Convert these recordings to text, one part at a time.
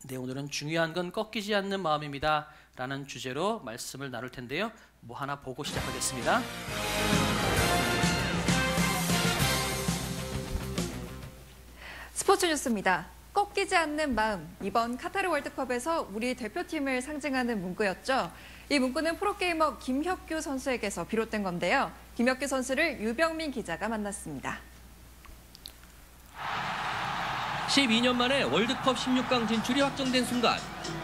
네, 오늘은 중요한 건 꺾이지 않는 마음입니다 라는 주제로 말씀을 나눌 텐데요. 뭐 하나 보고 시작하겠습니다. 스포츠 뉴스입니다. 꺾이지 않는 마음. 이번 카타르 월드컵에서 우리 대표팀을 상징하는 문구였죠. 이 문구는 프로게이머 김혁규 선수에게서 비롯된 건데요. 김혁규 선수를 유병민 기자가 만났습니다. 12년 만에 월드컵 16강 진출이 확정된 순간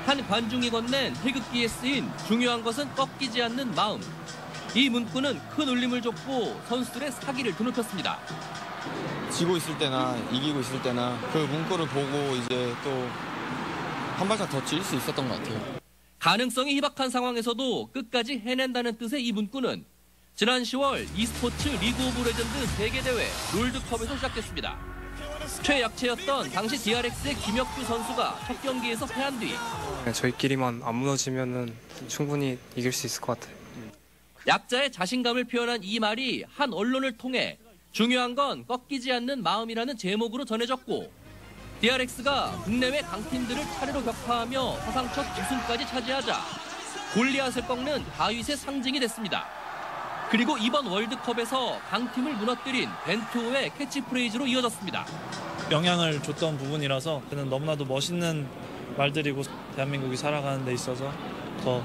한 관중이 건넨 태극기에 쓰인 중요한 것은 꺾이지 않는 마음. 이 문구는 큰 울림을 줬고 선수들의 사기를 드높였습니다. 지고 있을 때나 이기고 있을 때나 그 문구를 보고 이제 또 한 발짝 더 찔 수 있었던 것 같아요. 가능성이 희박한 상황에서도 끝까지 해낸다는 뜻의 이 문구는 지난 10월 e스포츠 리그 오브 레전드 세계대회 롤드컵에서 시작됐습니다. 최약체였던 당시 DRX의 김혁규 선수가 첫 경기에서 패한 뒤 저희끼리만 안 무너지면은 충분히 이길 수 있을 것 같아요. 약자의 자신감을 표현한 이 말이 한 언론을 통해 중요한 건 꺾이지 않는 마음이라는 제목으로 전해졌고 DRX가 국내외 강팀들을 차례로 격파하며 사상 첫 우승까지 차지하자 골리앗을 꺾는 다윗의 상징이 됐습니다. 그리고 이번 월드컵에서 강팀을 무너뜨린 벤투호의 캐치프레이즈로 이어졌습니다. 영향을 줬던 부분이라서 저는 너무나도 멋있는 말들이고 대한민국이 살아가는 데 있어서 더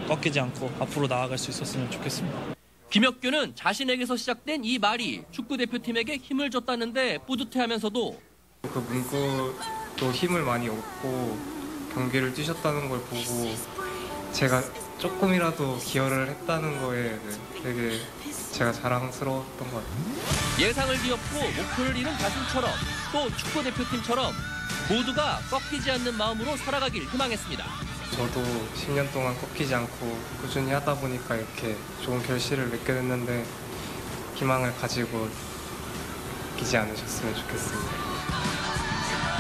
꺾이지 않고 앞으로 나아갈 수 있었으면 좋겠습니다. 김혁규는 자신에게서 시작된 이 말이 축구대표팀에게 힘을 줬다는데 뿌듯해하면서도 그 문구도 힘을 많이 얻고 경기를 뛰셨다는 걸 보고 제가 조금이라도 기여를 했다는 거에 되게 제가 자랑스러웠던 것 같아요. 예상을 뒤엎고 목표를 이룬 자신처럼 또 축구대표팀처럼 모두가 꺾이지 않는 마음으로 살아가길 희망했습니다. 저도 10년 동안 꺾이지 않고 꾸준히 하다 보니까 이렇게 좋은 결실을 맺게 됐는데 희망을 가지고 꺾이지 않으셨으면 좋겠습니다.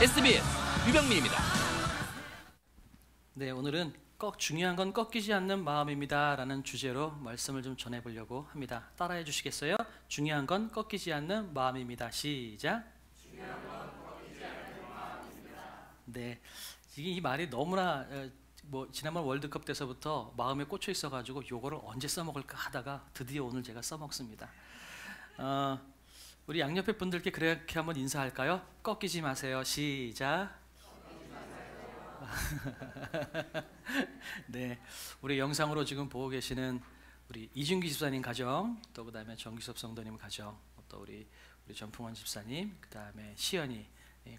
SBS 유병민입니다. 네, 오늘은 중요한 건 꺾이지 않는 마음입니다 라는 주제로 말씀을 좀 전해보려고 합니다. 따라해 주시겠어요? 중요한 건 꺾이지 않는 마음입니다. 시작. 중요한 건 꺾이지 않는 마음입니다. 네, 이 말이 너무나 지난번 월드컵 때서부터 마음에 꽂혀 있어가지고 요거를 언제 써먹을까 하다가 드디어 오늘 제가 써먹습니다. 우리 양옆에 분들께 그렇게 한번 인사할까요? 꺾이지 마세요. 시작. 네, 우리 영상으로 지금 보고 계시는 우리 이준기 집사님 가정, 또 그다음에 정기섭 성도님 가정, 또 우리 전풍원 집사님, 그다음에 시연이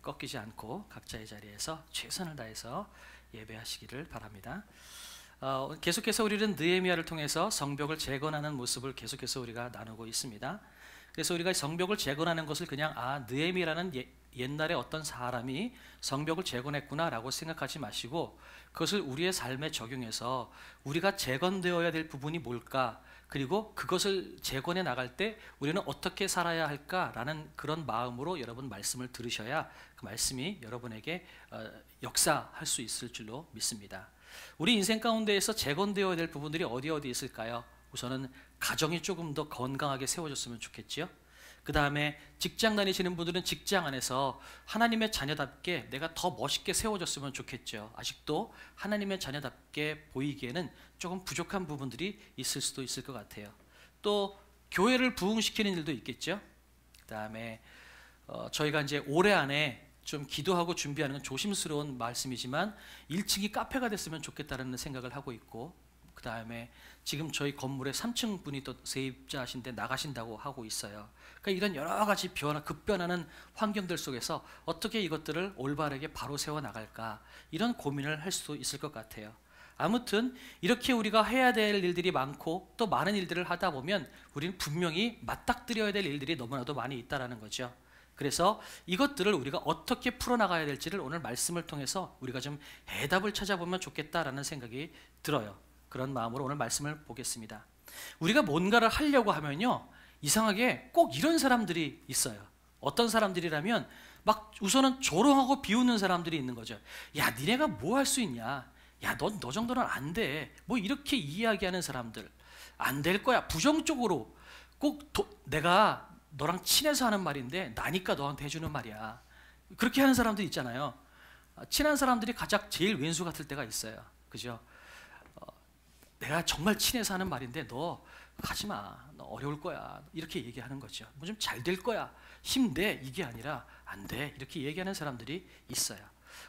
꺾이지 않고 각자의 자리에서 최선을 다해서 예배하시기를 바랍니다. 계속해서 우리는 느헤미야를 통해서 성벽을 재건하는 모습을 계속해서 우리가 나누고 있습니다. 그래서 우리가 성벽을 재건하는 것을 그냥 느헤미야라는 옛날에 어떤 사람이 성벽을 재건했구나라고 생각하지 마시고 그것을 우리의 삶에 적용해서 우리가 재건되어야 될 부분이 뭘까, 그리고 그것을 재건해 나갈 때 우리는 어떻게 살아야 할까라는 그런 마음으로 여러분 말씀을 들으셔야 그 말씀이 여러분에게 역사할 수 있을 줄로 믿습니다. 우리 인생 가운데에서 재건되어야 될 부분들이 어디 있을까요? 우선은 가정이 조금 더 건강하게 세워졌으면 좋겠지요. 그 다음에 직장 다니시는 분들은 직장 안에서 하나님의 자녀답게 내가 더 멋있게 세워졌으면 좋겠죠. 아직도 하나님의 자녀답게 보이기에는 조금 부족한 부분들이 있을 수도 있을 것 같아요. 또 교회를 부흥시키는 일도 있겠죠. 그 다음에 저희가 이제 올해 안에 좀 기도하고 준비하는 건 조심스러운 말씀이지만 1층이 카페가 됐으면 좋겠다는 생각을 하고 있고, 그 다음에 지금 저희 건물에 3층 분이 또 세입자신데 나가신다고 하고 있어요. 그러니까 이런 여러 가지 급변하는 환경들 속에서 어떻게 이것들을 올바르게 바로 세워 나갈까, 이런 고민을 할 수도 있을 것 같아요. 아무튼 이렇게 우리가 해야 될 일들이 많고 또 많은 일들을 하다 보면 우리는 분명히 맞닥뜨려야 될 일들이 너무나도 많이 있다는 거죠. 그래서 이것들을 우리가 어떻게 풀어나가야 될지를 오늘 말씀을 통해서 우리가 좀 해답을 찾아보면 좋겠다라는 생각이 들어요. 그런 마음으로 오늘 말씀을 보겠습니다. 우리가 뭔가를 하려고 하면요, 이상하게 꼭 이런 사람들이 있어요. 어떤 사람들이라면 막 우선은 조롱하고 비웃는 사람들이 있는 거죠. 야, 니네가 뭐 할 수 있냐? 야, 너 정도는 안 돼. 뭐 이렇게 이야기하는 사람들. 안 될 거야. 부정적으로 꼭 내가 너랑 친해서 하는 말인데 나니까 너한테 해주는 말이야. 그렇게 하는 사람들 있잖아요. 친한 사람들이 가장 제일 왼수 같을 때가 있어요. 그죠? 내가 정말 친해서 하는 말인데 너 가지 마. 너 어려울 거야. 이렇게 얘기하는 거죠. 뭐 좀 잘 될 거야. 힘내. 이게 아니라 안 돼. 이렇게 얘기하는 사람들이 있어요.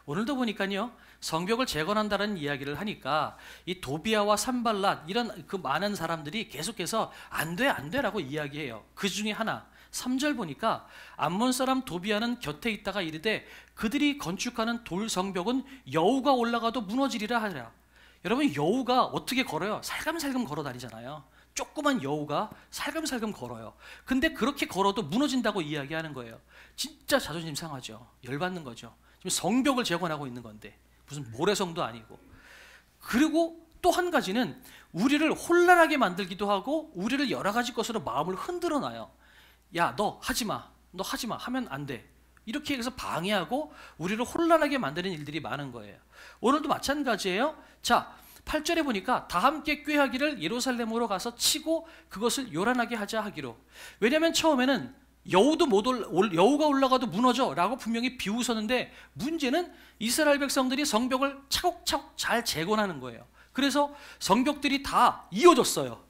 오늘도 보니까요. 성벽을 재건한다는 이야기를 하니까 이 도비아와 산발랏 이런 그 많은 사람들이 계속해서 안 돼, 안 돼라고 이야기해요. 그 중에 하나 3절 보니까 암몬 사람 도비아는 곁에 있다가 이르되 그들이 건축하는 돌 성벽은 여우가 올라가도 무너지리라 하리라. 여러분 여우가 어떻게 걸어요? 살금살금 걸어 다니잖아요. 조그만 여우가 살금살금 걸어요. 근데 그렇게 걸어도 무너진다고 이야기하는 거예요. 진짜 자존심 상하죠. 열받는 거죠. 지금 성벽을 재건하고 있는 건데 무슨 모래성도 아니고. 그리고 또 한 가지는 우리를 혼란하게 만들기도 하고 우리를 여러 가지 것으로 마음을 흔들어 놔요. 야, 너 하지 마. 너 하지 마. 하면 안 돼. 이렇게 해서 방해하고 우리를 혼란하게 만드는 일들이 많은 거예요. 오늘도 마찬가지예요. 자, 8절에 보니까 다 함께 꾀하기를 예루살렘으로 가서 치고 그것을 요란하게 하자 하기로. 왜냐하면 처음에는 여우가 올라가도 무너져 라고 분명히 비웃었는데 문제는 이스라엘 백성들이 성벽을 차곡차곡 잘 재건하는 거예요. 그래서 성벽들이 다 이어졌어요.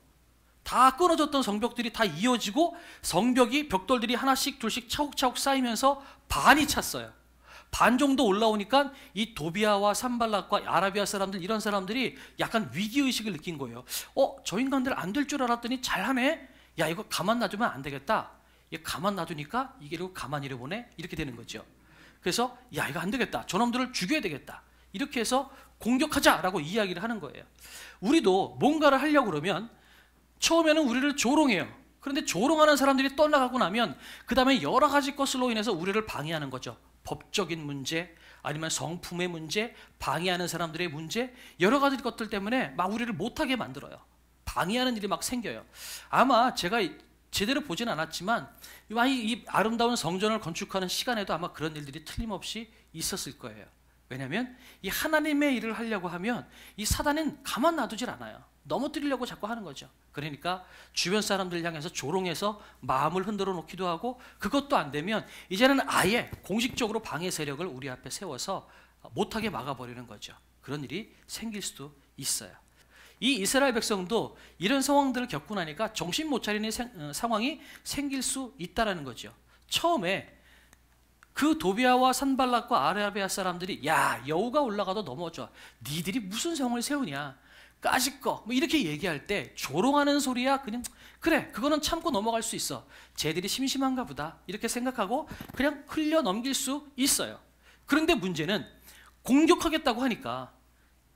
다 끊어졌던 성벽들이 다 이어지고 성벽이 벽돌들이 하나씩 둘씩 차곡차곡 쌓이면서 반이 찼어요. 반 정도 올라오니까 이 도비아와 산발랏과 아라비아 사람들 이런 사람들이 약간 위기의식을 느낀 거예요. 저 인간들 안 될 줄 알았더니 잘하네. 야, 이거 가만 놔두면 안 되겠다. 얘 가만 놔두니까 이게 가만히 보내. 이렇게 되는 거죠. 그래서 야, 이거 안 되겠다. 저놈들을 죽여야 되겠다. 이렇게 해서 공격하자라고 이야기를 하는 거예요. 우리도 뭔가를 하려고 그러면 처음에는 우리를 조롱해요. 그런데 조롱하는 사람들이 떠나가고 나면 그 다음에 여러 가지 것으로 인해서 우리를 방해하는 거죠. 법적인 문제, 아니면 성품의 문제, 방해하는 사람들의 문제, 여러 가지 것들 때문에 막 우리를 못하게 만들어요. 방해하는 일이 막 생겨요. 아마 제가 제대로 보진 않았지만 이 아름다운 성전을 건축하는 시간에도 아마 그런 일들이 틀림없이 있었을 거예요. 왜냐하면 이 하나님의 일을 하려고 하면 이 사단은 가만 놔두질 않아요. 넘어뜨리려고 자꾸 하는 거죠. 그러니까 주변 사람들 향해서 조롱해서 마음을 흔들어 놓기도 하고, 그것도 안 되면 이제는 아예 공식적으로 방해 세력을 우리 앞에 세워서 못하게 막아버리는 거죠. 그런 일이 생길 수도 있어요. 이 이스라엘 백성도 이런 상황들을 겪고 나니까 정신 못 차리는 상황이 생길 수 있다는 거죠. 처음에 그 도비아와 산발랏과 아라비아 사람들이 야, 여우가 올라가도 넘어져. 니들이 무슨 성을 세우냐. 까짓거 뭐 이렇게 얘기할 때 조롱하는 소리야. 그냥 그래, 그거는 참고 넘어갈 수 있어. 쟤들이 심심한가 보다. 이렇게 생각하고 그냥 흘려 넘길 수 있어요. 그런데 문제는 공격하겠다고 하니까,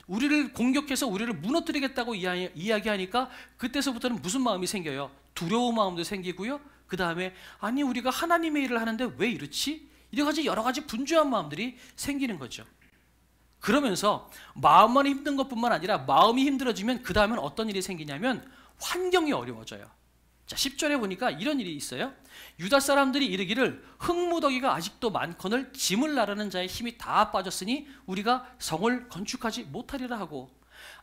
우리를 공격해서 우리를 무너뜨리겠다고 이야기하니까 그때서부터는 무슨 마음이 생겨요? 두려운 마음도 생기고요. 그 다음에 아니, 우리가 하나님의 일을 하는데 왜 이렇지? 이래가지고 여러 가지 분주한 마음들이 생기는 거죠. 그러면서 마음만 힘든 것뿐만 아니라 마음이 힘들어지면 그 다음엔 어떤 일이 생기냐면 환경이 어려워져요. 자, 10절에 보니까 이런 일이 있어요. 유다 사람들이 이르기를 흙무더기가 아직도 많거늘 짐을 나르는 자의 힘이 다 빠졌으니 우리가 성을 건축하지 못하리라 하고,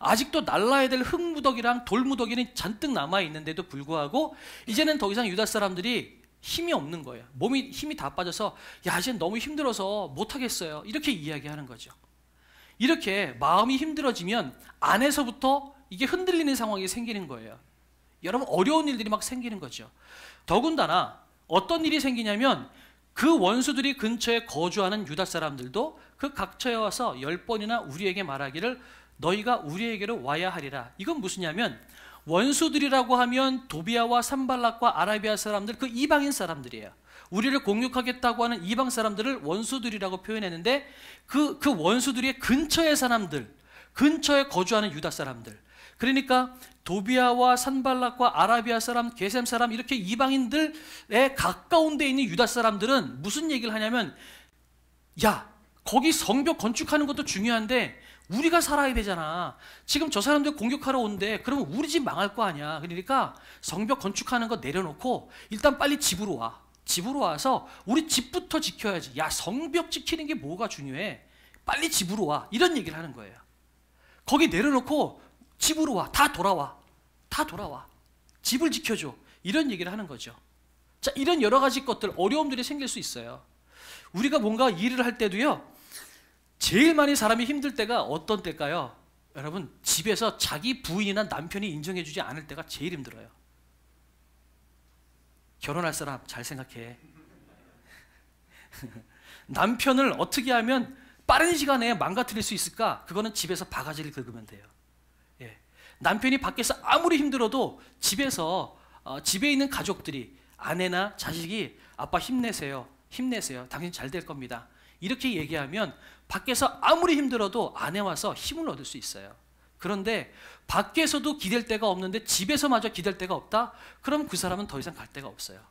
아직도 날라야 될 흙무더기랑 돌무더기는 잔뜩 남아있는데도 불구하고 이제는 더 이상 유다 사람들이 힘이 없는 거예요. 몸이 힘이 다 빠져서 야, 이제 너무 힘들어서 못하겠어요. 이렇게 이야기하는 거죠. 이렇게 마음이 힘들어지면 안에서부터 이게 흔들리는 상황이 생기는 거예요. 여러분, 어려운 일들이 막 생기는 거죠. 더군다나 어떤 일이 생기냐면 그 원수들이 근처에 거주하는 유다 사람들도 그 각처에 와서 10번이나 우리에게 말하기를 너희가 우리에게로 와야 하리라. 이건 무엇이냐면 원수들이라고 하면 도비아와 산발랏과 아라비아 사람들, 그 이방인 사람들이에요. 우리를 공격하겠다고 하는 이방 사람들을 원수들이라고 표현했는데 그 원수들의 근처의 사람들, 근처에 거주하는 유다 사람들, 그러니까 도비아와 산발랏과 아라비아 사람, 게셈 사람, 이렇게 이방인들에 가까운 데 있는 유다 사람들은 무슨 얘기를 하냐면 야, 거기 성벽 건축하는 것도 중요한데 우리가 살아야 되잖아. 지금 저 사람들 공격하러 온대. 그러면 우리 집 망할 거 아니야. 그러니까 성벽 건축하는 거 내려놓고 일단 빨리 집으로 와. 집으로 와서 우리 집부터 지켜야지. 야, 성벽 지키는 게 뭐가 중요해. 빨리 집으로 와. 이런 얘기를 하는 거예요. 거기 내려놓고 집으로 와. 다 돌아와. 다 돌아와. 집을 지켜줘. 이런 얘기를 하는 거죠. 자, 이런 여러 가지 것들, 어려움들이 생길 수 있어요. 우리가 뭔가 일을 할 때도요, 제일 많이 사람이 힘들 때가 어떤 때일까요? 여러분, 집에서 자기 부인이나 남편이 인정해주지 않을 때가 제일 힘들어요. 결혼할 사람 잘 생각해. 남편을 어떻게 하면 빠른 시간에 망가뜨릴 수 있을까? 그거는 집에서 바가지를 긁으면 돼요. 예. 남편이 밖에서 아무리 힘들어도 집에서 집에 있는 가족들이, 아내나 자식이 아빠 힘내세요. 힘내세요. 당신 잘 될 겁니다. 이렇게 얘기하면 밖에서 아무리 힘들어도 안에 와서 힘을 얻을 수 있어요. 그런데 밖에서도 기댈 데가 없는데 집에서마저 기댈 데가 없다? 그럼 그 사람은 더 이상 갈 데가 없어요.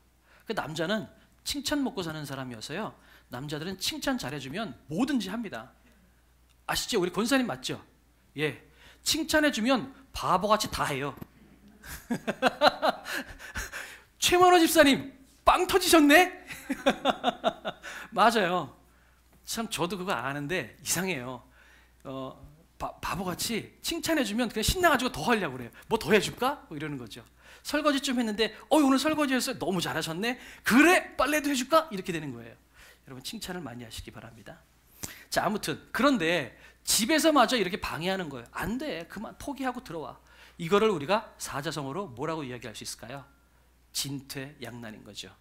그 남자는 칭찬 먹고 사는 사람이어서요. 남자들은 칭찬 잘해주면 뭐든지 합니다. 아시죠? 우리 권사님 맞죠? 예, 칭찬해주면 바보같이 다 해요. 최만호 집사님 빵 터지셨네? 맞아요. 참 저도 그거 아는데 이상해요. 바보같이 칭찬해주면 그냥 신나가지고 더 하려고 그래요. 뭐 더 해줄까? 뭐 이러는 거죠. 설거지 좀 했는데 오늘 설거지 했어요. 너무 잘하셨네. 그래? 빨래도 해줄까? 이렇게 되는 거예요. 여러분 칭찬을 많이 하시기 바랍니다. 자, 아무튼 그런데 집에서마저 이렇게 방해하는 거예요. 안 돼. 그만 포기하고 들어와. 이거를 우리가 사자성어로 뭐라고 이야기할 수 있을까요? 진퇴양난인 거죠.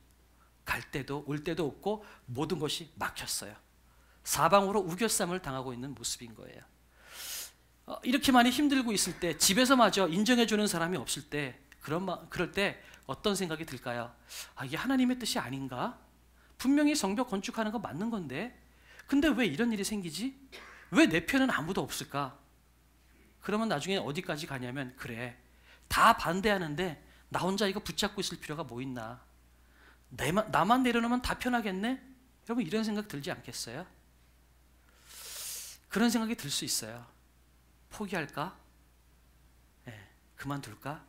갈 때도 올 때도 없고 모든 것이 막혔어요. 사방으로 우겨쌈을 당하고 있는 모습인 거예요. 이렇게 많이 힘들고 있을 때, 집에서마저 인정해주는 사람이 없을 때, 그럴 때 어떤 생각이 들까요? 이게 하나님의 뜻이 아닌가? 분명히 성벽 건축하는 거 맞는 건데 근데 왜 이런 일이 생기지? 왜 내 편은 아무도 없을까? 그러면 나중에 어디까지 가냐면, 그래, 다 반대하는데 나 혼자 이거 붙잡고 있을 필요가 뭐 있나? 나만 내려놓으면 다 편하겠네? 여러분, 이런 생각 들지 않겠어요? 그런 생각이 들 수 있어요. 포기할까? 네, 그만둘까?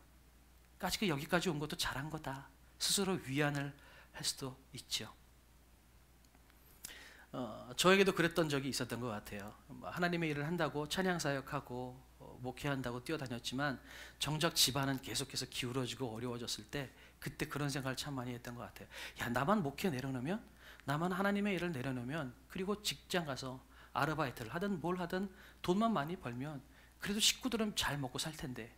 여기까지 온 것도 잘한 거다. 스스로 위안을 할 수도 있죠. 저에게도 그랬던 적이 있었던 것 같아요. 하나님의 일을 한다고 찬양사역하고 목회한다고 뛰어다녔지만 정작 집안은 계속해서 기울어지고 어려워졌을 때, 그때 그런 생각을 참 많이 했던 것 같아요. 야, 나만 목회 내려놓으면, 나만 하나님의 일을 내려놓으면, 그리고 직장 가서 아르바이트를 하든 뭘 하든 돈만 많이 벌면 그래도 식구들은 잘 먹고 살 텐데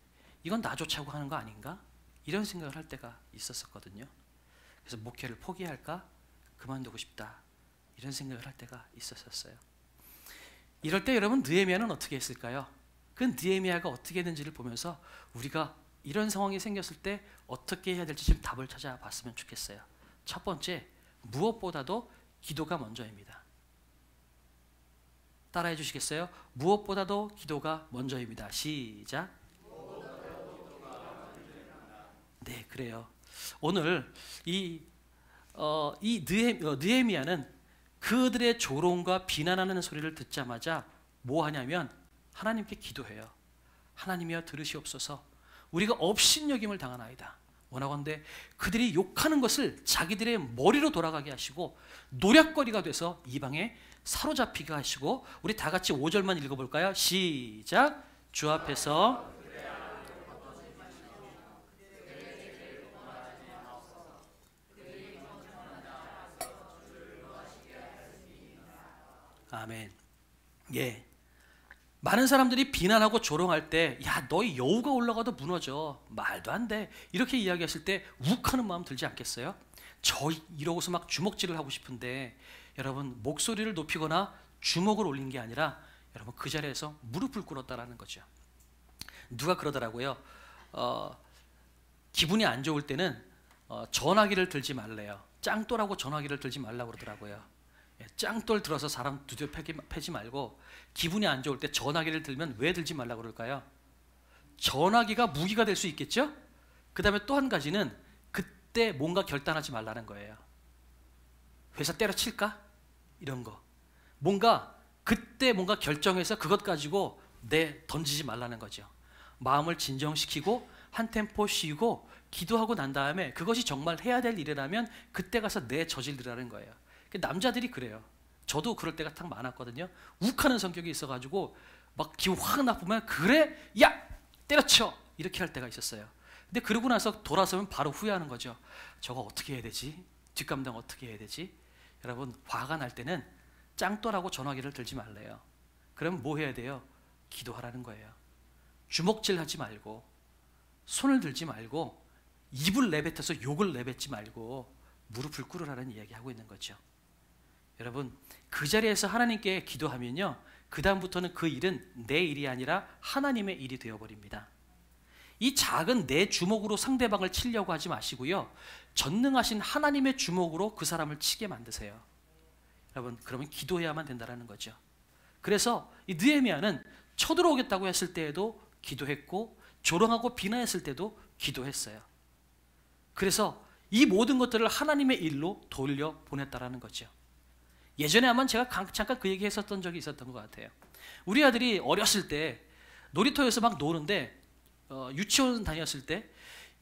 이건 나 좋자고 하는 거 아닌가? 이런 생각을 할 때가 있었거든요. 그래서 목회를 포기할까? 그만두고 싶다. 이런 생각을 할 때가 있었어요. 이럴 때 여러분, 느헤미야는 어떻게 했을까요? 그 느헤미야가 어떻게 했는지를 보면서 우리가 이런 상황이 생겼을 때 어떻게 해야 될지 좀 답을 찾아봤으면 좋겠어요. 첫 번째, 무엇보다도 기도가 먼저입니다. 따라해 주시겠어요? 무엇보다도 기도가 먼저입니다. 시작. 네, 그래요. 오늘 이 느헤미야는 그들의 조롱과 비난하는 소리를 듣자마자 뭐 하냐면 하나님께 기도해요. 하나님이여 들으시옵소서. 우리가 업신여김을 당하나이다. 원하건대 그들이 욕하는 것을 자기들의 머리로 돌아가게 하시고 노략거리가 돼서 이방에 사로잡히게 하시고, 우리 다 같이 5절만 읽어볼까요? 시작. 주 앞에서 아멘. 예. 많은 사람들이 비난하고 조롱할 때, 야, 너희 여우가 올라가도 무너져. 말도 안 돼. 이렇게 이야기했을 때 욱하는 마음 들지 않겠어요? 이러고서 막 주먹질을 하고 싶은데, 여러분, 목소리를 높이거나 주먹을 올린 게 아니라 여러분 그 자리에서 무릎을 꿇었다라는 거죠. 누가 그러더라고요. 기분이 안 좋을 때는 전화기를 들지 말래요. 짱돌하고 전화기를 들지 말라고 그러더라고요. 짱돌 들어서 사람 두드려 패지 말고, 기분이 안 좋을 때 전화기를 들면 왜 들지 말라고 그럴까요? 전화기가 무기가 될 수 있겠죠? 그 다음에 또 한 가지는 그때 뭔가 결단하지 말라는 거예요. 회사 때려칠까? 이런 거. 그때 뭔가 결정해서 그것 가지고 던지지 말라는 거죠. 마음을 진정시키고 한 템포 쉬고 기도하고 난 다음에 그것이 정말 해야 될 일이라면 그때 가서 저질르라는 거예요. 남자들이 그래요. 저도 그럴 때가 딱 많았거든요. 욱하는 성격이 있어가지고 막 기분 확 나쁘면, 그래? 야! 때려쳐! 이렇게 할 때가 있었어요. 근데 그러고 나서 돌아서면 바로 후회하는 거죠. 저거 어떻게 해야 되지? 뒷감당 어떻게 해야 되지? 여러분, 화가 날 때는 짱또라고 전화기를 들지 말래요. 그럼 뭐 해야 돼요? 기도하라는 거예요. 주먹질하지 말고 손을 들지 말고 입을 내뱉어서 욕을 내뱉지 말고 무릎을 꿇으라는 이야기하고 있는 거죠. 여러분, 그 자리에서 하나님께 기도하면요, 그 다음부터는 그 일은 내 일이 아니라 하나님의 일이 되어버립니다. 이 작은 내 주먹으로 상대방을 치려고 하지 마시고요, 전능하신 하나님의 주먹으로 그 사람을 치게 만드세요. 여러분, 그러면 기도해야만 된다는 거죠. 그래서 이 느헤미야는 쳐들어오겠다고 했을 때에도 기도했고, 조롱하고 비난했을 때도 기도했어요. 그래서 이 모든 것들을 하나님의 일로 돌려보냈다라는 거죠. 예전에 아마 제가 잠깐 그 얘기 했었던 적이 있었던 것 같아요. 우리 아들이 어렸을 때 놀이터에서 막 노는데, 유치원 다녔을 때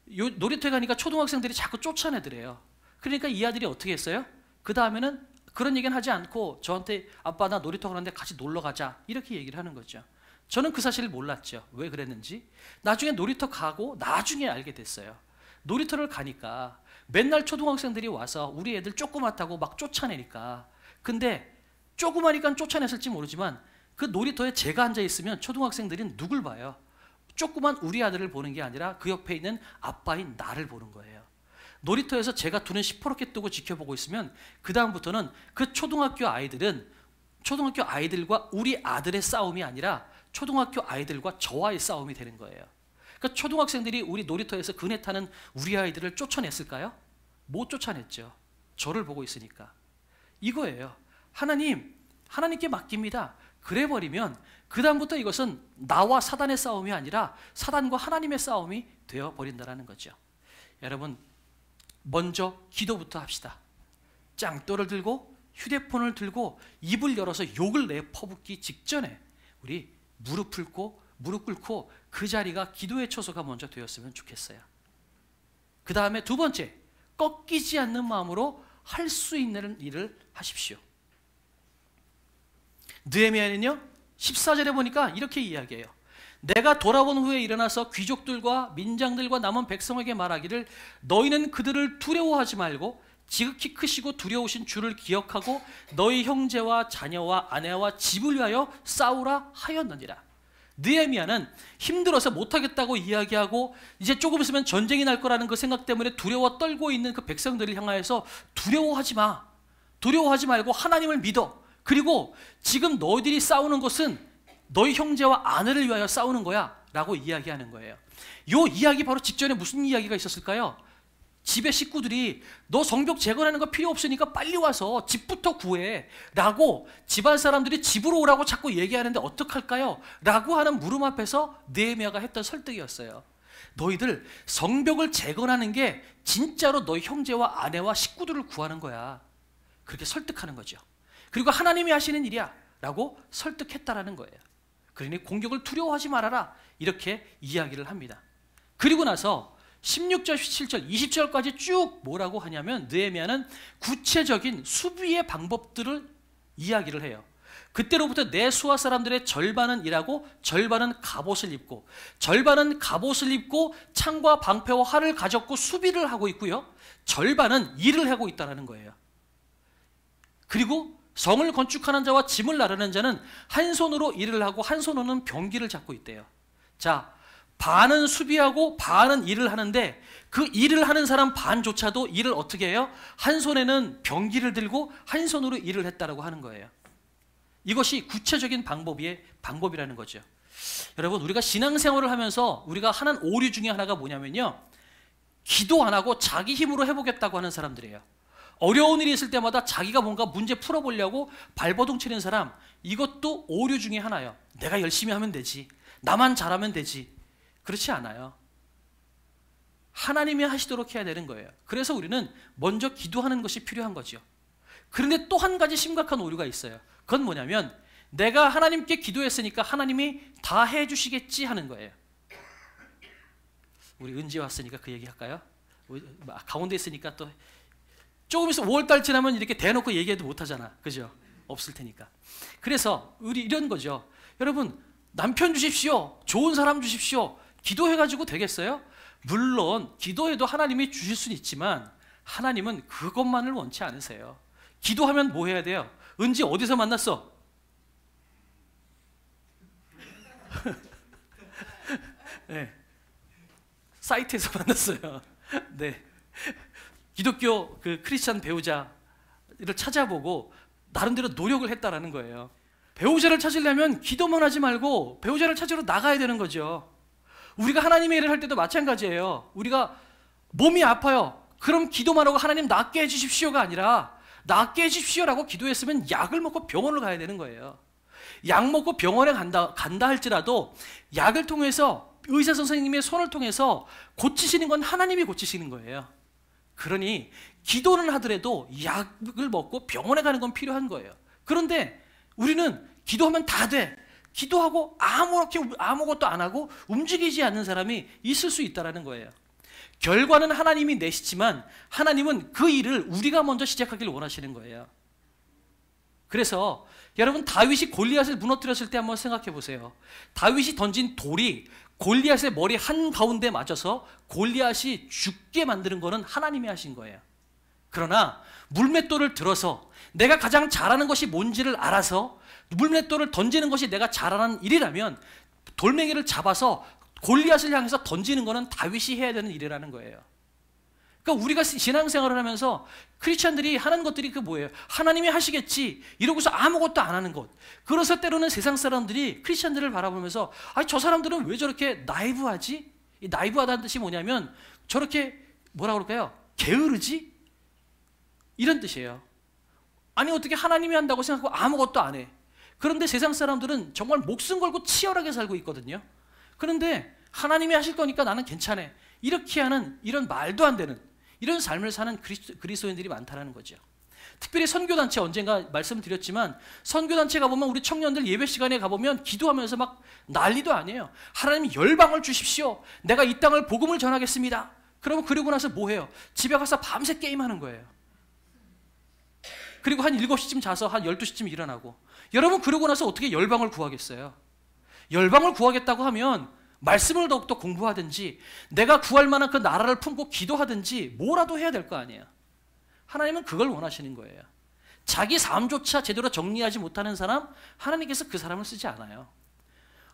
놀이터에 가니까 초등학생들이 자꾸 쫓아내더래요. 그러니까 이 아들이 어떻게 했어요? 그 다음에는 그런 얘기는 하지 않고 저한테 아빠 나 놀이터 가는데 같이 놀러 가자 이렇게 얘기를 하는 거죠. 저는 그 사실을 몰랐죠. 왜 그랬는지. 나중에 놀이터 가고 나중에 알게 됐어요. 놀이터를 가니까 맨날 초등학생들이 와서 우리 애들 조그맣다고 막 쫓아내니까, 근데 조그마니까 쫓아냈을지 모르지만 그 놀이터에 제가 앉아있으면 초등학생들이 누굴 봐요? 조그만 우리 아들을 보는 게 아니라 그 옆에 있는 아빠인 나를 보는 거예요. 놀이터에서 제가 두 눈 시퍼렇게 뜨고 지켜보고 있으면 그 다음부터는 그 초등학교 아이들은 초등학교 아이들과 우리 아들의 싸움이 아니라 초등학교 아이들과 저와의 싸움이 되는 거예요. 그러니까 초등학생들이 우리 놀이터에서 그네 타는 우리 아이들을 쫓아냈을까요? 못 쫓아냈죠. 저를 보고 있으니까. 이거예요. 하나님께 맡깁니다. 그래버리면 그 다음부터 이것은 나와 사단의 싸움이 아니라 사단과 하나님의 싸움이 되어버린다는 거죠. 여러분, 먼저 기도부터 합시다. 짱또를 들고 휴대폰을 들고 입을 열어서 욕을 내퍼붓기 직전에 우리 무릎 꿇고 그 자리가 기도의 처소가 먼저 되었으면 좋겠어요. 그 다음에 두 번째, 꺾이지 않는 마음으로 할 수 있는 일을 하십시오. 느헤미야는요 14절에 보니까 이렇게 이야기해요. 내가 돌아온 후에 일어나서 귀족들과 민장들과 남은 백성에게 말하기를 너희는 그들을 두려워하지 말고 지극히 크시고 두려우신 주를 기억하고 너희 형제와 자녀와 아내와 집을 위하여 싸우라 하였느니라. 느헤미야는 힘들어서 못하겠다고 이야기하고 이제 조금 있으면 전쟁이 날 거라는 그 생각 때문에 두려워 떨고 있는 그 백성들을 향하여서 두려워하지 마. 두려워하지 말고 하나님을 믿어. 그리고 지금 너희들이 싸우는 것은 너희 형제와 아내를 위하여 싸우는 거야 라고 이야기하는 거예요. 이 이야기 바로 직전에 무슨 이야기가 있었을까요? 집의 식구들이 너 성벽 재건하는 거 필요 없으니까 빨리 와서 집부터 구해 라고 집안 사람들이 집으로 오라고 자꾸 얘기하는데 어떡할까요? 라고 하는 물음 앞에서 느헤미야가 했던 설득이었어요. 너희들 성벽을 재건하는 게 진짜로 너희 형제와 아내와 식구들을 구하는 거야. 그렇게 설득하는 거죠. 그리고 하나님이 하시는 일이야 라고 설득했다라는 거예요. 그러니 공격을 두려워하지 말아라 이렇게 이야기를 합니다. 그리고 나서 16절, 17절, 20절까지 쭉 뭐라고 하냐면 느헤미야는 구체적인 수비의 방법들을 이야기를 해요. 그때로부터 내 수하 사람들의 절반은 일하고 절반은 갑옷을 입고 절반은 갑옷을 입고 창과 방패와 활을 가졌고 수비를 하고 있고요. 절반은 일을 하고 있다는 거예요. 그리고 성을 건축하는 자와 짐을 나르는 자는 한 손으로 일을 하고 한 손으로는 병기를 잡고 있대요. 자, 반은 수비하고 반은 일을 하는데 그 일을 하는 사람 반조차도 일을 어떻게 해요? 한 손에는 병기를 들고 한 손으로 일을 했다라고 하는 거예요. 이것이 구체적인 방법이라는 거죠. 여러분, 우리가 신앙생활을 하면서 우리가 하는 오류 중에 하나가 뭐냐면요, 기도 안 하고 자기 힘으로 해보겠다고 하는 사람들이에요. 어려운 일이 있을 때마다 자기가 뭔가 문제 풀어보려고 발버둥 치는 사람, 이것도 오류 중에 하나예요. 내가 열심히 하면 되지, 나만 잘하면 되지. 그렇지 않아요. 하나님이 하시도록 해야 되는 거예요. 그래서 우리는 먼저 기도하는 것이 필요한 거죠. 그런데 또 한 가지 심각한 오류가 있어요. 그건 뭐냐면 내가 하나님께 기도했으니까 하나님이 다 해주시겠지 하는 거예요. 우리 은지 왔으니까 그 얘기 할까요? 가운데 있으니까 또 조금 있으면 5월달 지나면 이렇게 대놓고 얘기해도 못하잖아. 그죠? 없을 테니까. 그래서 우리 이런 거죠. 여러분, 남편 주십시오. 좋은 사람 주십시오. 기도해가지고 되겠어요? 물론 기도해도 하나님이 주실 수는 있지만 하나님은 그것만을 원치 않으세요. 기도하면 뭐 해야 돼요? 은지 어디서 만났어? 네. 사이트에서 만났어요. 네. 기독교 그 크리스찬 배우자를 찾아보고 나름대로 노력을 했다라는 거예요. 배우자를 찾으려면 기도만 하지 말고 배우자를 찾으러 나가야 되는 거죠. 우리가 하나님의 일을 할 때도 마찬가지예요. 우리가 몸이 아파요. 그럼 기도만 하고 하나님 낫게 해주십시오가 아니라 낫게 해주십시오라고 기도했으면 약을 먹고 병원을 가야 되는 거예요. 약 먹고 병원에 간다 할지라도 약을 통해서 의사 선생님의 손을 통해서 고치시는 건 하나님이 고치시는 거예요. 그러니 기도는 하더라도 약을 먹고 병원에 가는 건 필요한 거예요. 그런데 우리는 기도하면 다 돼. 기도하고 아무것도 안 하고 움직이지 않는 사람이 있을 수 있다는 거예요. 결과는 하나님이 내시지만 하나님은 그 일을 우리가 먼저 시작하기를 원하시는 거예요. 그래서 여러분 다윗이 골리앗을 무너뜨렸을 때 한번 생각해 보세요. 다윗이 던진 돌이 골리앗의 머리 한가운데 맞아서 골리앗이 죽게 만드는 것은 하나님이 하신 거예요. 그러나 물맷돌을 들어서 내가 가장 잘하는 것이 뭔지를 알아서 물맷돌을 던지는 것이 내가 잘하는 일이라면 돌멩이를 잡아서 골리앗을 향해서 던지는 것은 다윗이 해야 되는 일이라는 거예요. 그러니까 우리가 신앙생활을 하면서 크리스찬들이 하는 것들이 그 뭐예요? 하나님이 하시겠지 이러고서 아무것도 안 하는 것. 그래서 때로는 세상 사람들이 크리스찬들을 바라보면서 아니 저 사람들은 왜 저렇게 나이브하지? 이 나이브하다는 뜻이 뭐냐면 저렇게 뭐라 그럴까요? 게으르지? 이런 뜻이에요. 아니 어떻게 하나님이 한다고 생각하고 아무것도 안 해. 그런데 세상 사람들은 정말 목숨 걸고 치열하게 살고 있거든요. 그런데 하나님이 하실 거니까 나는 괜찮아. 이렇게 하는 이런 말도 안 되는 이런 삶을 사는 그리스도인들이 많다는 거죠. 특별히 선교단체 언젠가 말씀드렸지만 선교단체 가보면 우리 청년들 예배 시간에 가보면 기도하면서 막 난리도 아니에요. 하나님 열방을 주십시오. 내가 이 땅을 복음을 전하겠습니다. 그러고 나서 뭐 해요? 집에 가서 밤새 게임하는 거예요. 그리고 한 7시쯤 자서 한 12시쯤 일어나고. 여러분 그러고 나서 어떻게 열방을 구하겠어요? 열방을 구하겠다고 하면 말씀을 더욱더 공부하든지 내가 구할 만한 그 나라를 품고 기도하든지 뭐라도 해야 될 거 아니에요. 하나님은 그걸 원하시는 거예요. 자기 삶조차 제대로 정리하지 못하는 사람, 하나님께서 그 사람을 쓰지 않아요.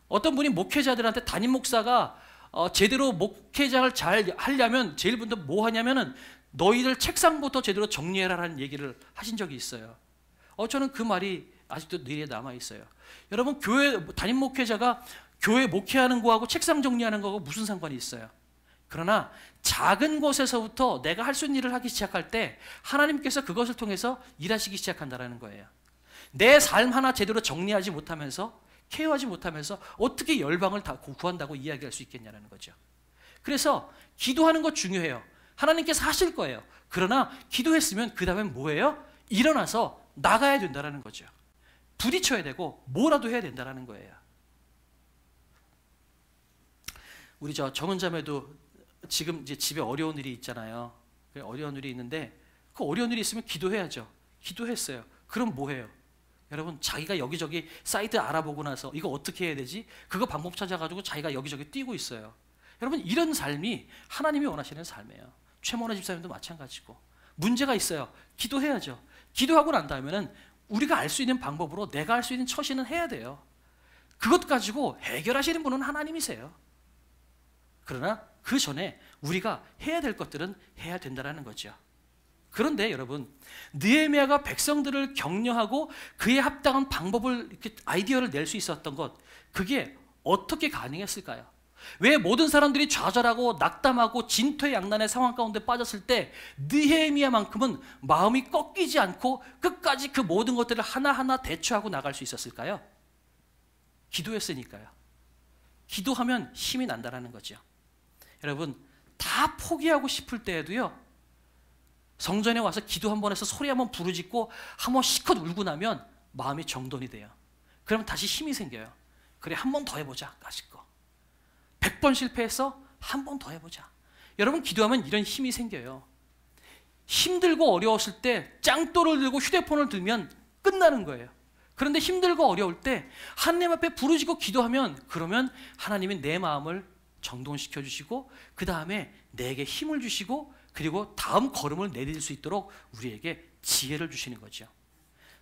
어떤 분이 목회자들한테 담임 목사가 제대로 목회장을 잘 하려면 제일 먼저 뭐 하냐면은 너희들 책상부터 제대로 정리해라라는 얘기를 하신 적이 있어요. 저는 그 말이 아직도 뇌리에 남아 있어요. 여러분 교회 담임 목회자가 교회 목회하는 거하고 책상 정리하는 거하고 무슨 상관이 있어요? 그러나 작은 곳에서부터 내가 할 수 있는 일을 하기 시작할 때 하나님께서 그것을 통해서 일하시기 시작한다는 거예요. 내 삶 하나 제대로 정리하지 못하면서 케어하지 못하면서 어떻게 열방을 다 구한다고 이야기할 수 있겠냐는 거죠. 그래서 기도하는 거 중요해요. 하나님께서 하실 거예요. 그러나 기도했으면 그 다음엔 뭐예요? 일어나서 나가야 된다는 거죠. 부딪혀야 되고 뭐라도 해야 된다는 거예요. 우리 정은 자매도 지금 이제 집에 어려운 일이 있잖아요. 어려운 일이 있는데 그 어려운 일이 있으면 기도해야죠. 기도했어요. 그럼 뭐 해요? 여러분 자기가 여기저기 사이트 알아보고 나서 이거 어떻게 해야 되지? 그거 방법 찾아가지고 자기가 여기저기 뛰고 있어요. 여러분 이런 삶이 하나님이 원하시는 삶이에요. 최모나 집사님도 마찬가지고 문제가 있어요. 기도해야죠. 기도하고 난 다음에는 우리가 알 수 있는 방법으로 내가 할 수 있는 처신은 해야 돼요. 그것 가지고 해결하시는 분은 하나님이세요. 그러나 그 전에 우리가 해야 될 것들은 해야 된다는 거죠. 그런데 여러분 느헤미야가 백성들을 격려하고 그에 합당한 방법을 이렇게 아이디어를 낼 수 있었던 것, 그게 어떻게 가능했을까요? 왜 모든 사람들이 좌절하고 낙담하고 진퇴양난의 상황 가운데 빠졌을 때 느헤미야만큼은 마음이 꺾이지 않고 끝까지 그 모든 것들을 하나하나 대처하고 나갈 수 있었을까요? 기도했으니까요. 기도하면 힘이 난다는 거죠. 여러분 다 포기하고 싶을 때에도요, 성전에 와서 기도 한번 해서 소리 한번 부르짖고 한번 시컷 울고 나면 마음이 정돈이 돼요. 그러면 다시 힘이 생겨요. 그래 한 번 더 해보자. 가시고 100번 실패해서 한 번 더 해보자. 여러분 기도하면 이런 힘이 생겨요. 힘들고 어려웠을 때 짱돌을 들고 휴대폰을 들면 끝나는 거예요. 그런데 힘들고 어려울 때 하나님 앞에 부르짖고 기도하면, 그러면 하나님이 내 마음을 정돈시켜 주시고 그 다음에 내게 힘을 주시고 그리고 다음 걸음을 내딜 수 있도록 우리에게 지혜를 주시는 거죠.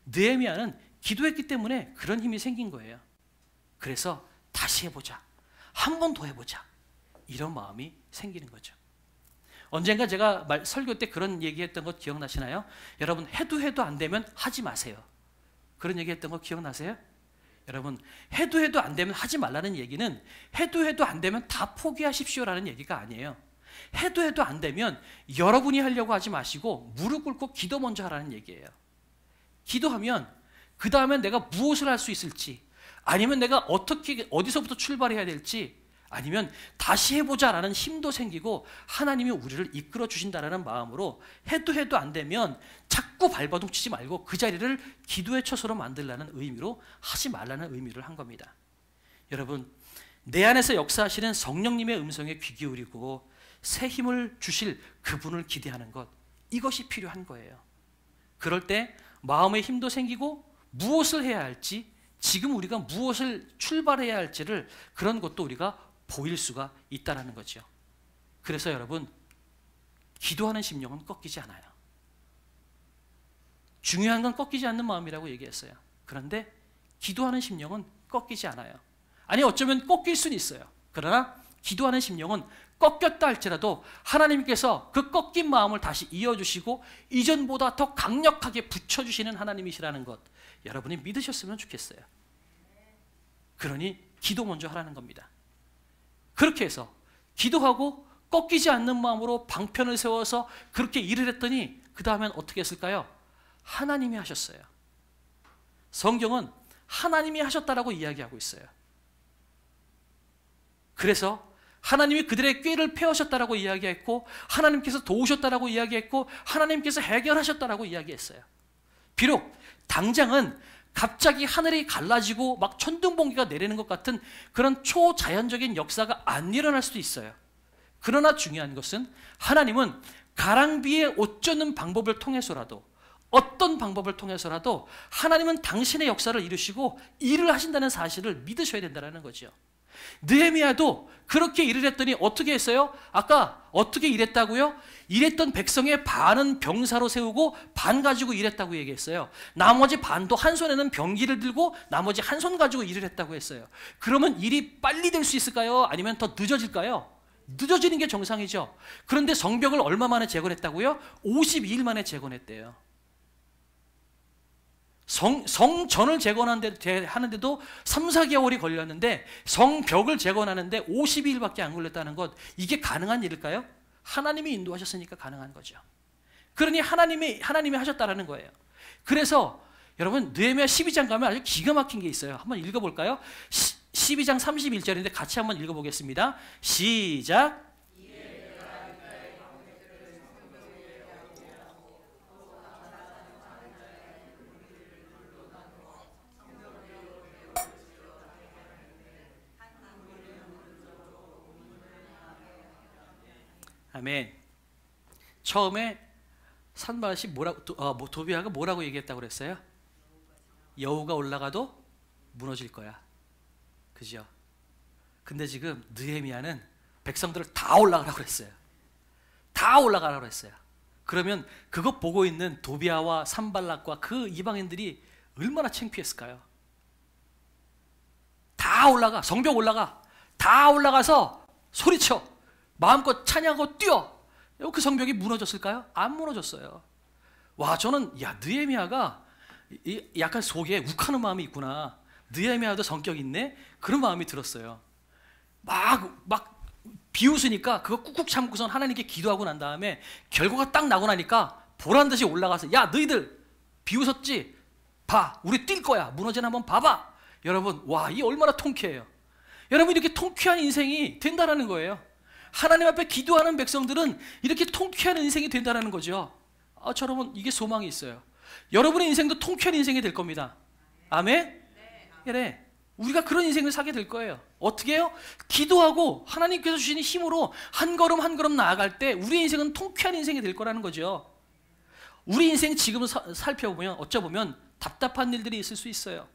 느헤미야는 기도했기 때문에 그런 힘이 생긴 거예요. 그래서 다시 해보자, 한 번 더 해보자, 이런 마음이 생기는 거죠. 언젠가 제가 설교 때 그런 얘기했던 거 기억나시나요? 여러분, 해도 안 되면 하지 마세요. 그런 얘기했던 거 기억나세요? 여러분, 해도 안 되면 하지 말라는 얘기는 해도 안 되면 다 포기하십시오라는 얘기가 아니에요. 해도 안 되면 여러분이 하려고 하지 마시고 무릎 꿇고 기도 먼저 하라는 얘기예요. 기도하면 그 다음에 내가 무엇을 할 수 있을지, 아니면 내가 어떻게 어디서부터 출발해야 될지, 아니면 다시 해보자라는 힘도 생기고 하나님이 우리를 이끌어 주신다라는 마음으로 해도 안 되면 자꾸 발버둥 치지 말고 그 자리를 기도의 처소로 만들라는 의미로 하지 말라는 의미를 한 겁니다. 여러분, 내 안에서 역사하시는 성령님의 음성에 귀 기울이고 새 힘을 주실 그분을 기대하는 것, 이것이 필요한 거예요. 그럴 때 마음의 힘도 생기고 무엇을 해야 할지, 지금 우리가 무엇을 출발해야 할지를 그런 것도 우리가 보일 수가 있다는 거죠. 그래서 여러분, 기도하는 심령은 꺾이지 않아요. 중요한 건 꺾이지 않는 마음이라고 얘기했어요. 그런데 기도하는 심령은 꺾이지 않아요. 아니, 어쩌면 꺾일 수는 있어요. 그러나 기도하는 심령은 꺾였다 할지라도 하나님께서 그 꺾인 마음을 다시 이어주시고 이전보다 더 강력하게 붙여주시는 하나님이시라는 것, 여러분이 믿으셨으면 좋겠어요. 그러니 기도 먼저 하라는 겁니다. 그렇게 해서 기도하고 꺾이지 않는 마음으로 방편을 세워서 그렇게 일을 했더니 그 다음엔 어떻게 했을까요? 하나님이 하셨어요. 성경은 하나님이 하셨다라고 이야기하고 있어요. 그래서 하나님이 그들의 꾀를 펴오셨다라고 이야기했고, 하나님께서 도우셨다라고 이야기했고, 하나님께서 해결하셨다라고 이야기했어요. 비록 당장은 갑자기 하늘이 갈라지고 막 천둥번개가 내리는 것 같은 그런 초자연적인 역사가 안 일어날 수도 있어요. 그러나 중요한 것은 하나님은 가랑비에 옷 젖는 방법을 통해서라도, 어떤 방법을 통해서라도 하나님은 당신의 역사를 이루시고 일을 하신다는 사실을 믿으셔야 된다는 거죠. 느헤미야도 그렇게 일을 했더니 어떻게 했어요? 아까 어떻게 일했다고요? 일했던 백성의 반은 병사로 세우고 반 가지고 일했다고 얘기했어요. 나머지 반도 한 손에는 병기를 들고 나머지 한 손 가지고 일을 했다고 했어요. 그러면 일이 빨리 될 수 있을까요? 아니면 더 늦어질까요? 늦어지는 게 정상이죠. 그런데 성벽을 얼마 만에 재건했다고요? 52일 만에 재건했대요. 성전을 재건하는데도 3, 4개월이 걸렸는데 성벽을 재건하는데 52일밖에 안 걸렸다는 것, 이게 가능한 일일까요? 하나님이 인도하셨으니까 가능한 거죠. 그러니 하나님이 하셨다라는 거예요. 그래서 여러분, 느헤미야 12장 가면 아주 기가 막힌 게 있어요. 한번 읽어볼까요? 12장 31절인데 같이 한번 읽어보겠습니다. 시작. 아멘. 처음에 산발이 도비아가 뭐라고 얘기했다고 그랬어요? 여우가 올라가도 무너질 거야. 그죠? 근데 지금 느헤미야는 백성들을 다 올라가라고 그랬어요. 다 올라가라고 그랬어요. 그러면 그것 보고 있는 도비아와 산발락과 그 이방인들이 얼마나 창피했을까요? 다 올라가, 성벽 올라가, 다 올라가서 소리쳐, 마음껏 찬양하고 뛰어. 그 성벽이 무너졌을까요? 안 무너졌어요. 와, 저는 느헤미야가 약간 속에 욱하는 마음이 있구나. 느헤미야도 성격이 있네? 그런 마음이 들었어요. 막 비웃으니까 그거 꾹꾹 참고선 하나님께 기도하고 난 다음에 결과가 딱 나고 나니까 보란듯이 올라가서, 야, 너희들 비웃었지? 봐, 우리 뛸 거야. 무너지나 한번 봐봐. 여러분, 와, 이 얼마나 통쾌해요. 여러분, 이렇게 통쾌한 인생이 된다는 거예요. 하나님 앞에 기도하는 백성들은 이렇게 통쾌한 인생이 된다는 거죠. 여러분, 이게 소망이 있어요. 여러분의 인생도 통쾌한 인생이 될 겁니다. 아멘? 그래, 우리가 그런 인생을 사게 될 거예요. 어떻게 해요? 기도하고 하나님께서 주시는 힘으로 한 걸음 한 걸음 나아갈 때 우리의 인생은 통쾌한 인생이 될 거라는 거죠. 우리 인생 지금 살펴보면 어쩌보면 답답한 일들이 있을 수 있어요.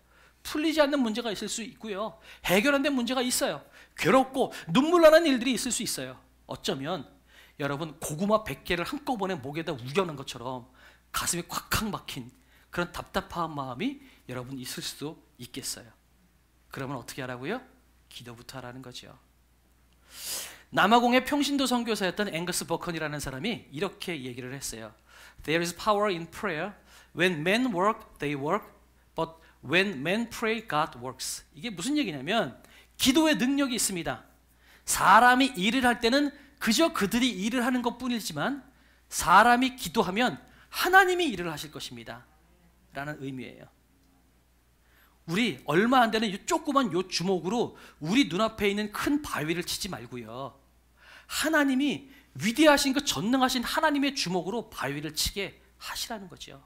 풀리지 않는 문제가 있을 수 있고요. 해결 안 된 문제가 있어요. 괴롭고 눈물 나는 일들이 있을 수 있어요. 어쩌면 여러분, 고구마 100개를 한꺼번에 목에다 우겨는 것처럼 가슴이 콱콱 막힌 그런 답답한 마음이 여러분 있을 수도 있겠어요. 그러면 어떻게 하라고요? 기도부터 하라는 거죠. 남아공의 평신도 선교사였던 앵거스 버컨이라는 사람이 이렇게 얘기를 했어요. There is power in prayer. When men work, they work. But when men pray, God works. 이게 무슨 얘기냐면 기도의 능력이 있습니다. 사람이 일을 할 때는 그저 그들이 일을 하는 것뿐이지만 사람이 기도하면 하나님이 일을 하실 것입니다. 라는 의미예요. 우리 얼마 안 되는 이 조그만 요 주먹으로 우리 눈앞에 있는 큰 바위를 치지 말고요. 하나님이 위대하신 그 전능하신 하나님의 주먹으로 바위를 치게 하시라는 거죠.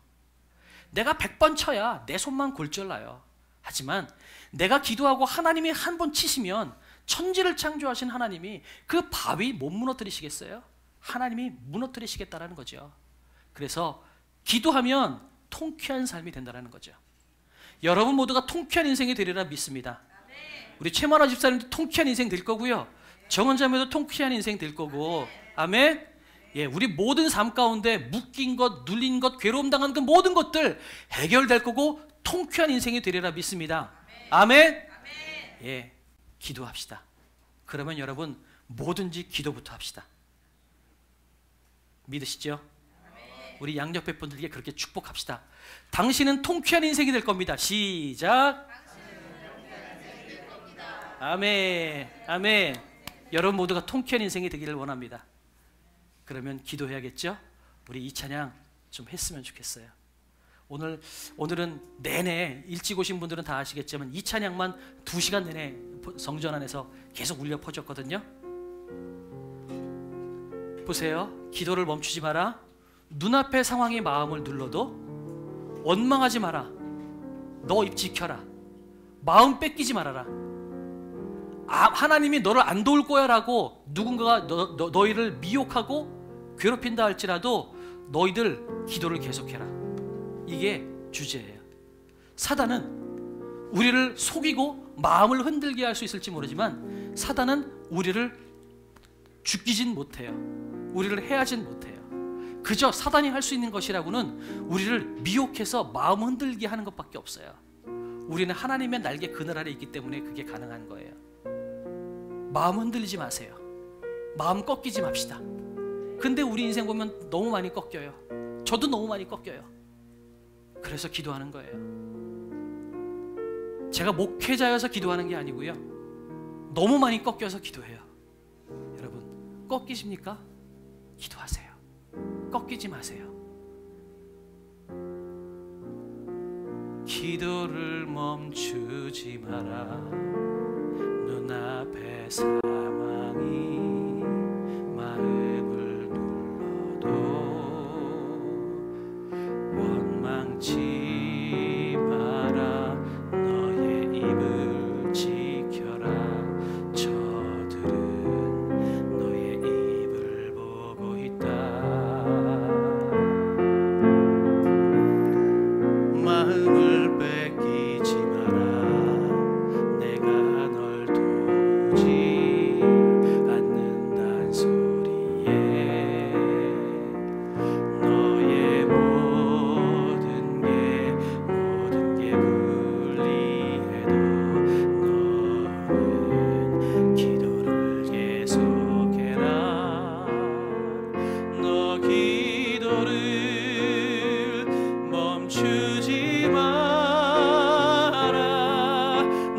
내가 100번 쳐야 내 손만 골절나요. 하지만 내가 기도하고 하나님이 한 번 치시면 천지를 창조하신 하나님이 그 바위 못 무너뜨리시겠어요? 하나님이 무너뜨리시겠다라는 거죠. 그래서 기도하면 통쾌한 삶이 된다는 거죠. 여러분 모두가 통쾌한 인생이 되리라 믿습니다. 우리 최만화 집사님도 통쾌한 인생 될 거고요. 정원자매도 통쾌한 인생 될 거고. 아멘. 예, 우리 모든 삶 가운데 묶인 것, 눌린 것, 괴로움 당한 그 모든 것들 해결될 거고 통쾌한 인생이 되리라 믿습니다. 아멘. 예, 기도합시다. 그러면 여러분 뭐든지 기도부터 합시다. 믿으시죠? 우리 양옆에 분들에게 그렇게 축복합시다. 당신은 통쾌한 인생이 될 겁니다. 시작. 아멘. 아멘. 여러분 모두가 통쾌한 인생이 되기를 원합니다. 그러면 기도해야겠죠? 우리 이 찬양 좀 했으면 좋겠어요. 오늘은 내내 일찍 오신 분들은 다 아시겠지만 이 찬양만 2시간 내내 성전 안에서 계속 울려 퍼졌거든요. 보세요. 기도를 멈추지 마라. 눈앞의 상황이 마음을 눌러도 원망하지 마라. 너 입 지켜라. 마음 뺏기지 말아라. 하나님이 너를 안 도울 거야 라고 누군가가 너희를 미혹하고 괴롭힌다 할지라도 너희들 기도를 계속해라. 이게 주제예요. 사단은 우리를 속이고 마음을 흔들게 할 수 있을지 모르지만 사단은 우리를 죽이진 못해요. 우리를 해하진 못해요. 그저 사단이 할 수 있는 것이라고는 우리를 미혹해서 마음 흔들게 하는 것밖에 없어요. 우리는 하나님의 날개 그늘 아래 있기 때문에 그게 가능한 거예요. 마음 흔들리지 마세요. 마음 꺾이지 맙시다. 근데 우리 인생 보면 너무 많이 꺾여요. 저도 너무 많이 꺾여요. 그래서 기도하는 거예요. 제가 목회자여서 기도하는 게 아니고요. 너무 많이 꺾여서 기도해요. 여러분 꺾이십니까? 기도하세요. 꺾이지 마세요. 기도를 멈추지 마라. 눈앞의 상황이 마음을 눌러도 원망치 마라. 너의 입을 지켜라. 저들은 너의 입을 보고 있다. 마음을 뺏기지 마라. 내가 널 도우지 않는단 소리에 너의 모든 게 불리해도 너는 기도를 계속해라. 너 기도를 멈추지 마라.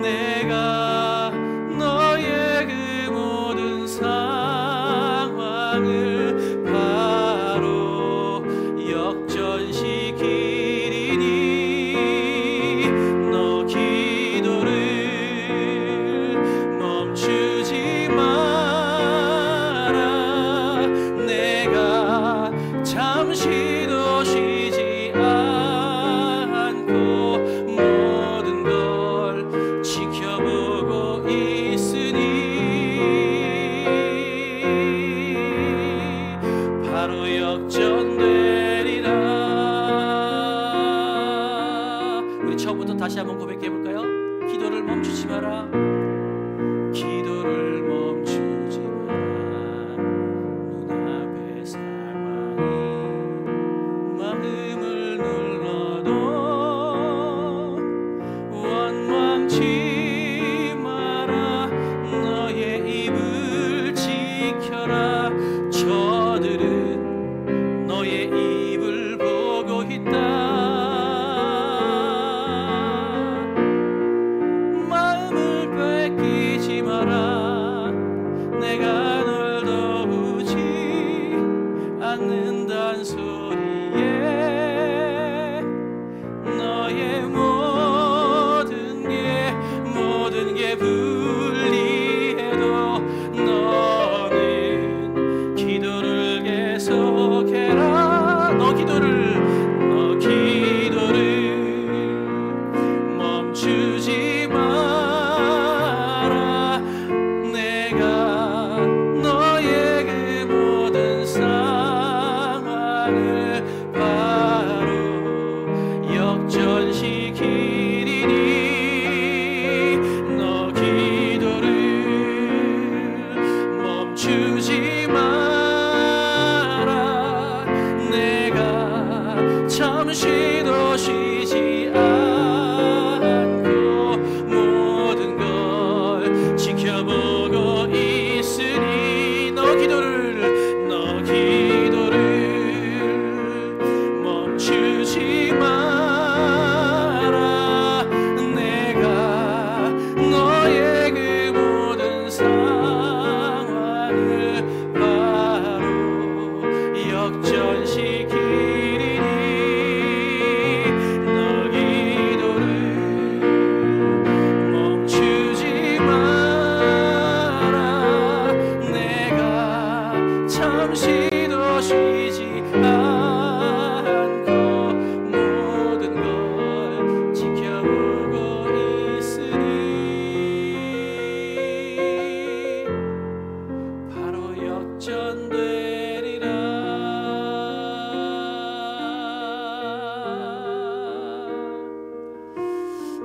내가 너의 그 모든 상황을 바로 역전시키리니 너 기도를 멈추지 마라. 내가 잠시도 쉬지 않고 모든 걸 지켜보고 있으니 바로 역전되리라. 우리 처음부터 다시 한번 고백해 볼까요? 기도를 멈추지 마라. 기도를 멈추지 마라. 눈앞의 상황이 마음을 눌러도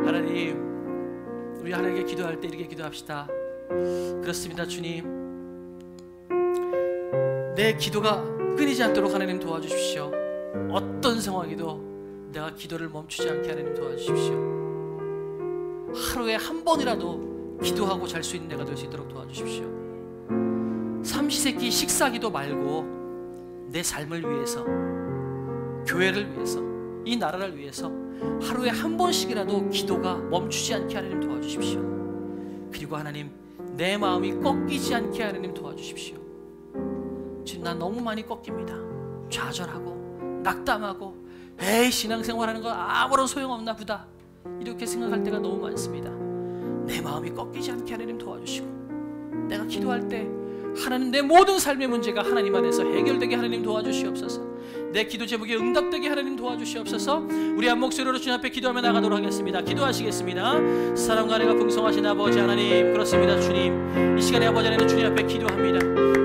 하나님, 우리 하나님께 기도할 때 이렇게 기도합시다. 그렇습니다, 주님. 내 기도가 끊이지 않도록 하나님 도와주십시오. 어떤 상황이도 내가 기도를 멈추지 않게 하나님 도와주십시오. 하루에 한 번이라도 기도하고 잘 수 있는 내가 될 수 있도록 도와주십시오. 삼시세끼 식사기도 말고 내 삶을 위해서, 교회를 위해서, 이 나라를 위해서 하루에 한 번씩이라도 기도가 멈추지 않게 하나님 도와주십시오. 그리고 하나님, 내 마음이 꺾이지 않게 하나님 도와주십시오. 지금 난 너무 많이 꺾입니다. 좌절하고 낙담하고 에이, 신앙생활하는 거 아무런 소용없나 보다, 이렇게 생각할 때가 너무 많습니다. 내 마음이 꺾이지 않게 하나님 도와주시고, 내가 기도할 때 하나님, 내 모든 삶의 문제가 하나님 안에서 해결되게 하나님 도와주시옵소서. 내 기도 제목에 응답되게 하나님 도와주시옵소서. 우리 한 목소리로 주님 앞에 기도하며 나가도록 하겠습니다. 기도하시겠습니다. 사랑과 은혜가 풍성하신 아버지 하나님, 그렇습니다. 주님, 이 시간에 아버지 하나님 주님 앞에 기도합니다.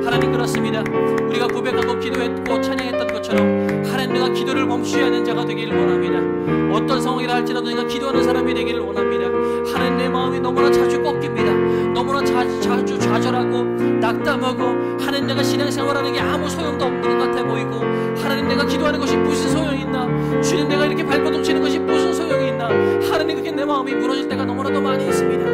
하나님, 그렇습니다. 우리가 고백하고 기도했고 찬양했던 것처럼 하나님, 내가 기도를 멈추지 않는 자가 되기를 원합니다. 어떤 상황이라 할지라도 내가 기도하는 사람이 되기를 원합니다. 하나님, 내 마음이 너무나 자주 꺾입니다. 너무나 자주 좌절하고 낙담하고, 하나님, 내가 신앙생활하는 게 아무 소용도 없는 것 같아 보이고, 하나님, 내가 기도하는 것이 무슨 소용이 있나, 주님, 내가 이렇게 발버둥 치는 것이 무슨 소용이 있나, 하나님, 그렇게 내 마음이 무너질 때가 너무나도 많이 있습니다.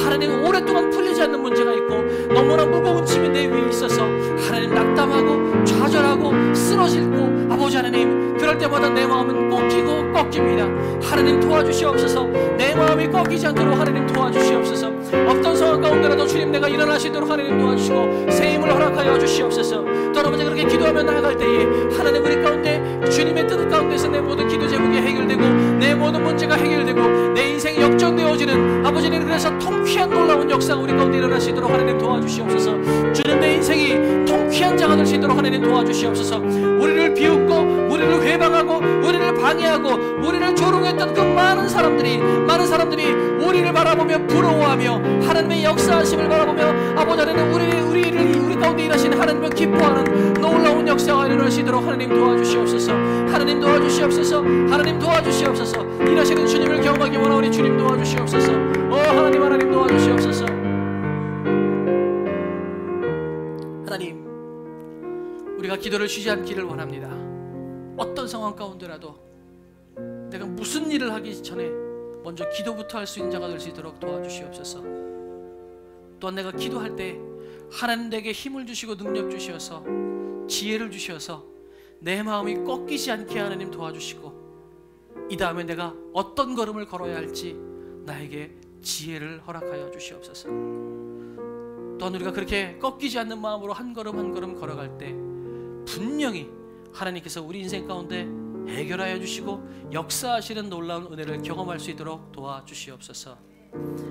하나님, 오랫동안 풀리지 않는 문제가 있고 너무나 무거운 짐이 내 위에 있어서 하나님, 낙담하고 좌절하고 쓰러지고, 아버지 하나님, 그럴 때마다 내 마음은 꺾이고 꺾입니다. 하나님, 도와주시옵소서. 내 마음이 꺾이지 않도록 하나님 도와주시옵소서. 어떤 상황 가운데라도 주님, 내가 일어날 수 있도록 하나님 도와주시고 새 힘을 허락하여 주시옵소서. 또 아버지, 그렇게 기도하며 나아갈 때에 하나님, 우리 가운데 주님의 뜻 가운데서 내 모든 기도 제목이 해결되고 내 모든 문제가 해결되고 내 인생이 역전되어지는, 아버지는 그래서 통쾌한 놀라운 역사가 우리 가운데 일어날 수 있도록 하나님 도와주시옵소서. 주님, 내 인생이 통쾌한 자가 될 수 있도록 하나님 도와주시옵소서. 우리를 비웃고 우리를 회방하고 우리를 방해하고 우리를 조롱했던 그 많은 사람들이 우리를 바라보며 부러워하며 하나님의 역사하심을 바라보며 아버지 하나님, 우리 가운데 일하신 하나님을 기뻐하는 놀라운 역사가 일어날 수 있도록 하나님 도와주시옵소서. 하나님 도와주시옵소서. 하나님 도와주시옵소서. 일하시는 주님을 경험하기 원하오니 주님 도와주시옵소서. 하나님 도와주시옵소서. 하나님, 우리가 기도를 쉬지 않기를 원합니다. 어떤 상황 가운데라도 내가 무슨 일을 하기 전에 먼저 기도부터 할 수 있는 자가 될 수 있도록 도와주시옵소서. 또한 내가 기도할 때 하나님, 내게 힘을 주시고 능력 주셔서 지혜를 주셔서 내 마음이 꺾이지 않게 하나님 도와주시고, 이 다음에 내가 어떤 걸음을 걸어야 할지 나에게 지혜를 허락하여 주시옵소서. 또한 우리가 그렇게 꺾이지 않는 마음으로 한 걸음 한 걸음 걸어갈 때 분명히 하나님께서 우리 인생 가운데 해결하여 주시고 역사하시는 놀라운 은혜를 경험할 수 있도록 도와주시옵소서.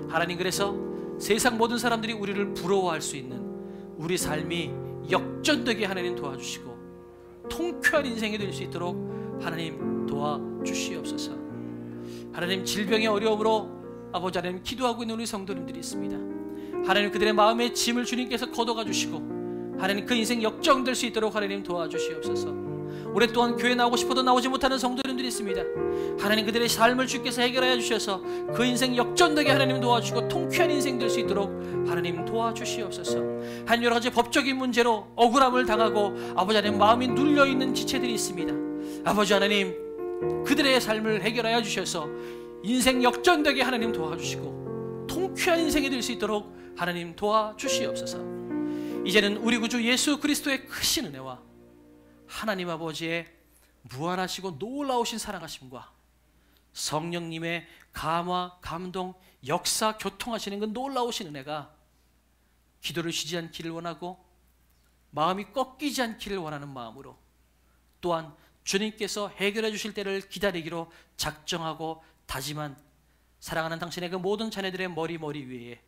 하나님, 그래서 세상 모든 사람들이 우리를 부러워할 수 있는 우리 삶이 역전되게 하나님 도와주시고 통쾌한 인생이 될 수 있도록 하나님 도와주시옵소서. 하나님, 질병의 어려움으로 아버지 하나님 기도하고 있는 우리 성도님들이 있습니다. 하나님, 그들의 마음의 짐을 주님께서 걷어가 주시고 하나님, 그 인생 역전될 수 있도록 하나님 도와주시옵소서. 오랫동안 교회 나오고 싶어도 나오지 못하는 성도님들이 있습니다. 하나님, 그들의 삶을 주께서 해결하여 주셔서 그 인생 역전되게 하나님 도와주시고 통쾌한 인생 될 수 있도록 하나님 도와주시옵소서. 한 여러 가지 법적인 문제로 억울함을 당하고 아버지 하나님 마음이 눌려있는 지체들이 있습니다. 아버지 하나님, 그들의 삶을 해결하여 주셔서 인생 역전되게 하나님 도와주시고 통쾌한 인생이 될 수 있도록 하나님 도와주시옵소서. 이제는 우리 구주 예수 그리스도의 크신 은혜와 하나님 아버지의 무한하시고 놀라우신 사랑하심과 성령님의 감화, 감동, 역사, 교통하시는 그 놀라우신 은혜가 기도를 쉬지 않기를 원하고 마음이 꺾이지 않기를 원하는 마음으로, 또한 주님께서 해결해 주실 때를 기다리기로 작정하고 다짐한 사랑하는 당신의 그 모든 자녀들의 머리 위에,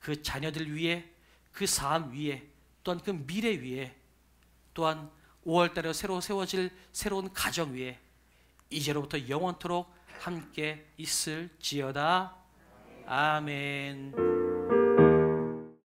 그 자녀들 위에, 그 삶 위에, 또한 그 미래 위에, 또한 5월달에 새로 세워질 새로운 가정 위에 이제로부터 영원토록 함께 있을지어다. 아멘.